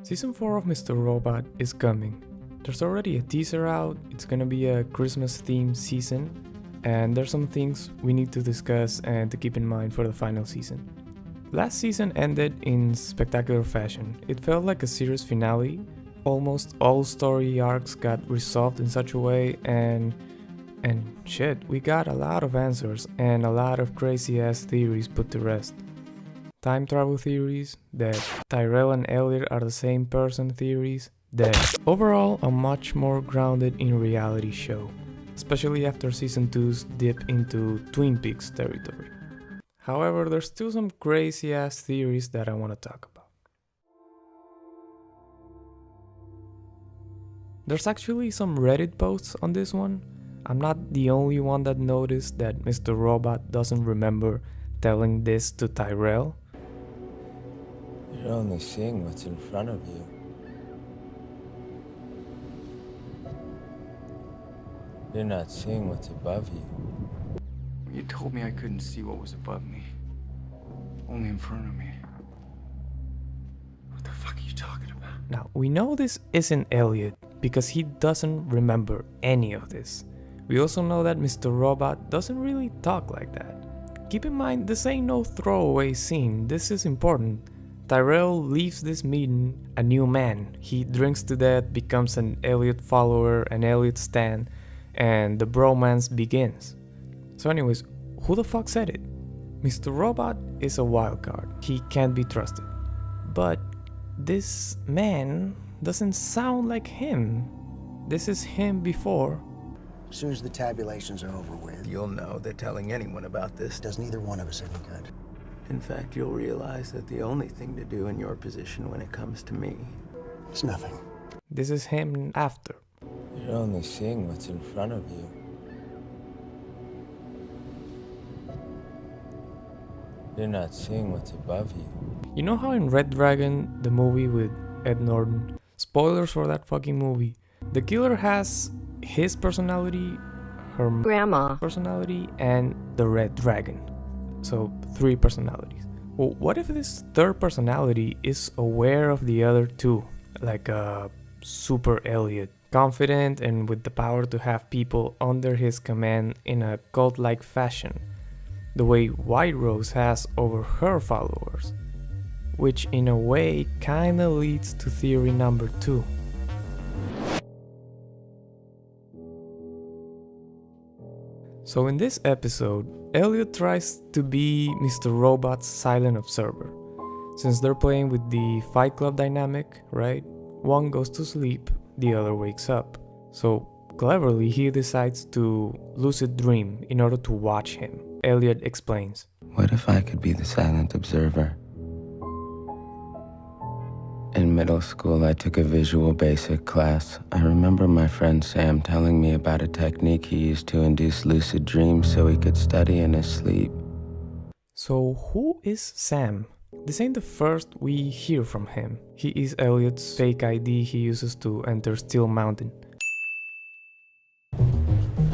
Season 4 of Mr. Robot is coming. There's already a teaser out, it's gonna be a Christmas themed season, and there's some things we need to discuss and to keep in mind for the final season. Last season ended in spectacular fashion. It felt like a series finale. Almost all story arcs got resolved in such a way, and shit, we got a lot of answers and a lot of crazy ass theories put to rest. Time travel theories, that Tyrell and Elliot are the same person theories, that overall a much more grounded in reality show, especially after season 2's dip into Twin Peaks territory. However, there's still some crazy ass theories that I want to talk about. There's actually some Reddit posts on this one. I'm not the only one that noticed that Mr. Robot doesn't remember telling this to Tyrell. You're only seeing what's in front of you. You're not seeing what's above you. You told me I couldn't see what was above me. Only in front of me. What the fuck are you talking about? Now, we know this isn't Elliot because he doesn't remember any of this. We also know that Mr. Robot doesn't really talk like that. Keep in mind, this ain't no throwaway scene, this is important. Tyrell leaves this meeting a new man. He drinks to death, becomes an Elliot follower, an Elliot stan, and the bromance begins. So anyways, who the fuck said it? Mr. Robot is a wild card. He can't be trusted. But this man doesn't sound like him. This is him before. As soon as the tabulations are over with, You'll know that telling anyone about this does neither one of us any good. In fact, you'll realize that the only thing to do in your position when it comes to me It's nothing. This is him after. You're only seeing what's in front of you. You're not seeing what's above you. You know how in Red Dragon, the movie with Ed Norton, spoilers for that fucking movie, the killer has his personality, her Grandma personality, and the Red Dragon. So 3 personalities. Well, what if this third personality is aware of the other 2? Like a super Elliot, confident and with the power to have people under his command in a cult-like fashion, the way White Rose has over her followers, which in a way kinda leads to theory number 2. So in this episode, Elliot tries to be Mr. Robot's silent observer. Since they're playing with the Fight Club dynamic, right? One goes to sleep, the other wakes up. So cleverly, he decides to lucid dream in order to watch him. Elliot explains. What if I could be the silent observer? In middle school, I took a visual basic class. I remember my friend Sam telling me about a technique he used to induce lucid dreams so he could study in his sleep. So who is Sam? This ain't the first we hear from him. He is Elliot's fake ID he uses to enter Steel Mountain.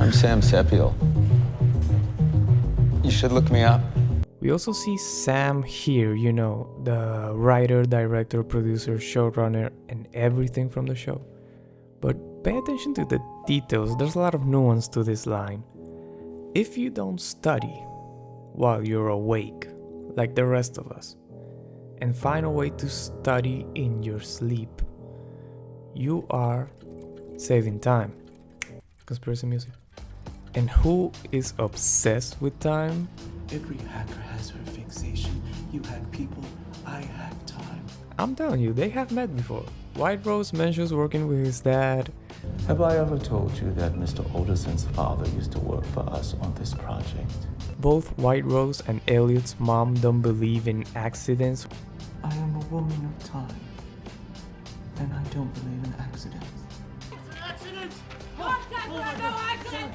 I'm Sam Sepiel. You should look me up. We also see Sam here, you know, the writer, director, producer, showrunner, and everything from the show. But pay attention to the details, there's a lot of nuance to this line. If you don't study while you're awake, like the rest of us, and find a way to study in your sleep, you are saving time. Conspiracy music. And who is obsessed with time? Every hacker has her fixation. You hack people, I hack time. I'm telling you, they have met before. White Rose mentions working with his dad. Have I ever told you that Mr. Alderson's father used to work for us on this project? Both White Rose and Elliot's mom don't believe in accidents. I am a woman of time, and I don't believe in accidents. Accident! No accident!